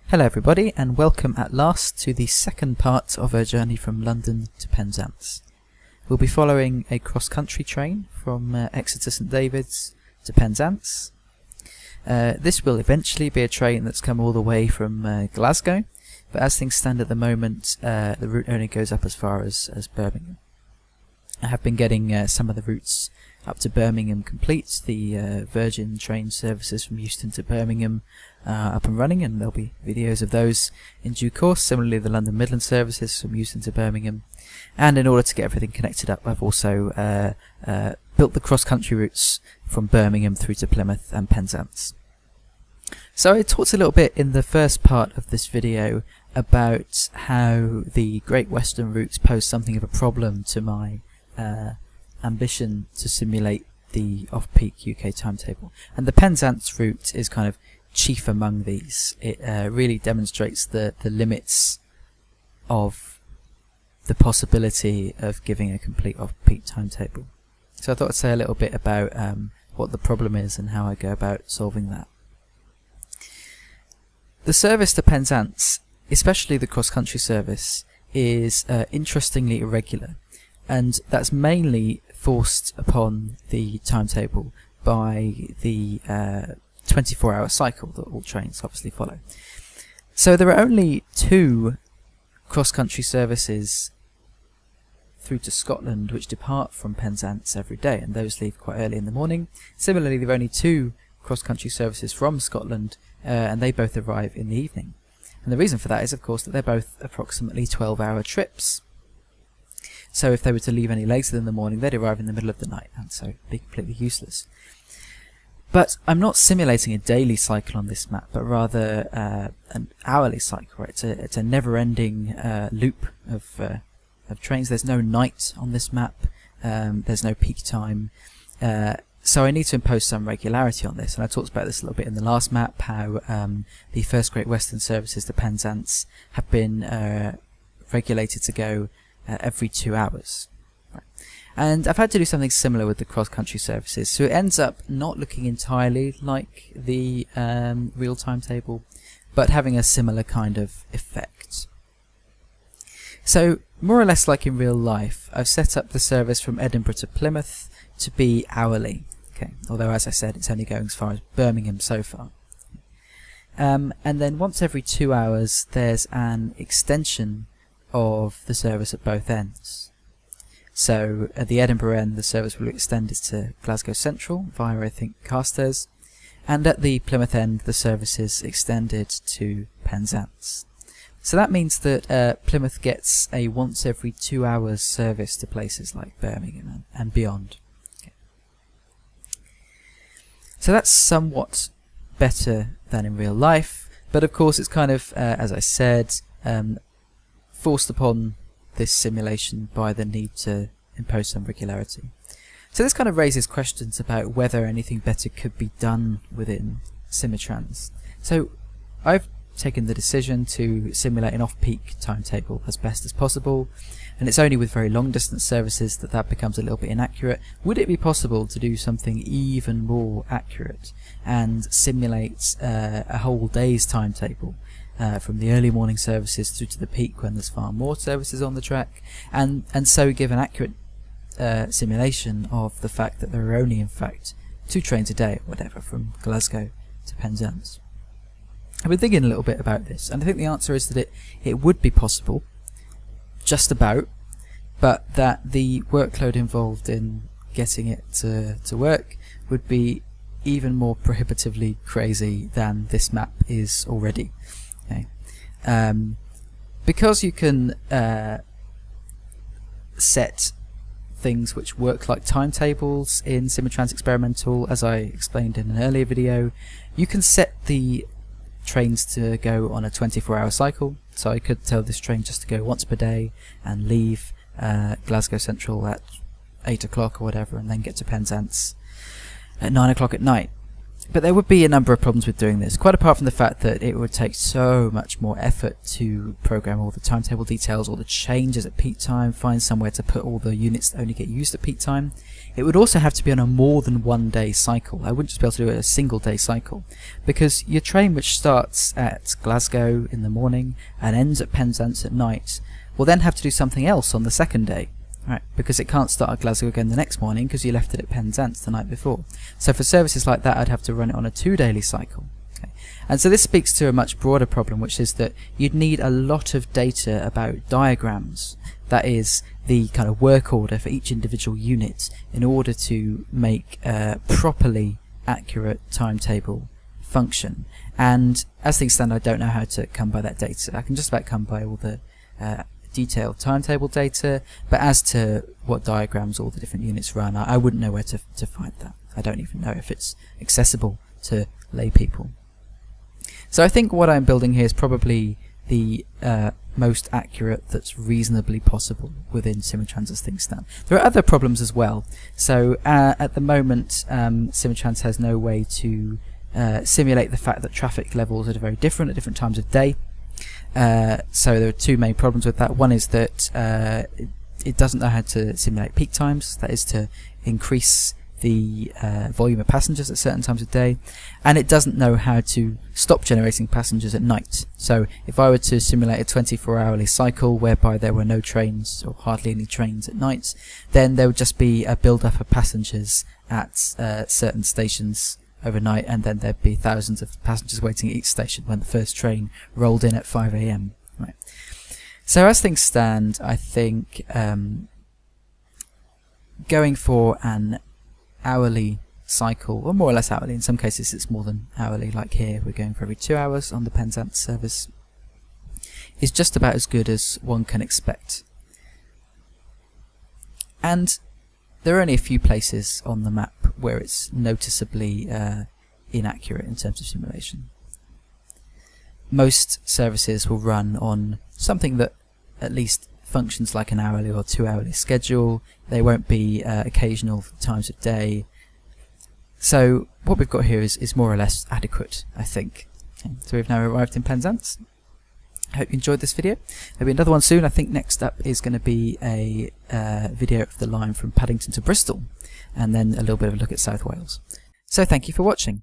Hello everybody, and welcome at last to the second part of our journey from London to Penzance. We'll be following a cross-country train from Exeter St Davids to Penzance. This will eventually be a train that's come all the way from Glasgow, but as things stand at the moment, the route only goes up as far as Birmingham. I have been getting some of the routes up to Birmingham complete. The Virgin train services from Euston to Birmingham up and running, and there'll be videos of those in due course. Similarly, the London Midland services from Euston to Birmingham. And in order to get everything connected up, I've also built the cross-country routes from Birmingham through to Plymouth and Penzance. So I talked a little bit in the first part of this video about how the Great Western routes pose something of a problem to my ambition to simulate the off-peak UK timetable. And the Penzance route is kind of chief among these. It really demonstrates the limits of the possibility of giving a complete off-peak timetable. So I thought I'd say a little bit about what the problem is and how I go about solving that. The service to Penzance, especially the cross-country service, is interestingly irregular, and that's mainly forced upon the timetable by the 24-hour cycle that all trains obviously follow. So there are only 2 cross-country services through to Scotland which depart from Penzance every day, and those leave quite early in the morning. Similarly, there are only 2 cross-country services from Scotland, and they both arrive in the evening. And the reason for that is, of course, that they're both approximately 12-hour trips. So if they were to leave any later than the morning, they'd arrive in the middle of the night, and so be completely useless. But I'm not simulating a daily cycle on this map, but rather an hourly cycle. Right? It's a never-ending loop of trains. There's no night on this map. There's no peak time. So I need to impose some regularity on this, and I talked about this a little bit in the last map, how the first Great Western services to Penzance have been regulated to go every 2 hours. Right. And I've had to do something similar with the cross-country services, so it ends up not looking entirely like the real timetable, but having a similar kind of effect. So, more or less like in real life, I've set up the service from Edinburgh to Plymouth to be hourly. Okay, although as I said, it's only going as far as Birmingham so far. And then once every 2 hours, there's an extension of the service at both ends. So at the Edinburgh end, the service will be extended to Glasgow Central via, I think, Carstairs, and at the Plymouth end, the service is extended to Penzance. So that means that Plymouth gets a once every 2 hours service to places like Birmingham and beyond. Okay. So that's somewhat better than in real life, but of course it's kind of, as I said, forced upon this simulation by the need to impose some regularity. So this kind of raises questions about whether anything better could be done within Simutrans. So I've taken the decision to simulate an off-peak timetable as best as possible, and it's only with very long distance services that becomes a little bit inaccurate. Would it be possible to do something even more accurate and simulate a whole day's timetable from the early morning services through to the peak when there's far more services on the track, and so give an accurate simulation of the fact that there are only in fact 2 trains a day or whatever from Glasgow to Penzance? I've been thinking a little bit about this, and I think the answer is that it would be possible, just about, but that the workload involved in getting it to work would be even more prohibitively crazy than this map is already. Okay. Because you can set things which work like timetables in Simutrans Experimental, as I explained in an earlier video, you can set the trains to go on a 24-hour cycle. So I could tell this train just to go once per day and leave Glasgow Central at 8 o'clock or whatever, and then get to Penzance at 9 o'clock at night. But there would be a number of problems with doing this, quite apart from the fact that it would take so much more effort to program all the timetable details, all the changes at peak time, find somewhere to put all the units that only get used at peak time. It would also have to be on a more than 1 day cycle. I wouldn't just be able to do a single day cycle, because your train, which starts at Glasgow in the morning and ends at Penzance at night, will then have to do something else on the second day. Right, because it can't start at Glasgow again the next morning because you left it at Penzance the night before. So for services like that, I'd have to run it on a 2 daily cycle. Okay. And so this speaks to a much broader problem, which is that you'd need a lot of data about diagrams, that is, the kind of work order for each individual unit, in order to make a properly accurate timetable function. And as things stand, I don't know how to come by that data. I can just about come by all the detailed timetable data, but as to what diagrams all the different units run, I wouldn't know where to find that. I don't even know if it's accessible to lay people. So I think what I'm building here is probably the most accurate that's reasonably possible within Simutrans as things stand. There are other problems as well. So at the moment, Simutrans has no way to simulate the fact that traffic levels are very different at different times of day. So there are two main problems with that. One is that it doesn't know how to simulate peak times, that is to increase the volume of passengers at certain times of day, and it doesn't know how to stop generating passengers at night. So if I were to simulate a 24-hourly cycle whereby there were no trains or hardly any trains at night, then there would just be a build-up of passengers at certain stations overnight, and then there'd be thousands of passengers waiting at each station when the first train rolled in at 5 AM. Right. So as things stand, I think going for an hourly cycle, or more or less hourly, in some cases it's more than hourly, like here we're going for every 2 hours on the Penzance service, is just about as good as one can expect. And there are only a few places on the map where it's noticeably inaccurate in terms of simulation. Most services will run on something that at least functions like an hourly or 2 hourly schedule. They won't be occasional times of day. So what we've got here is more or less adequate, I think. Okay, so we've now arrived in Penzance. I hope you enjoyed this video. There'll be another one soon. I think next up is going to be a video of the line from Paddington to Bristol, and then a little bit of a look at South Wales. So thank you for watching.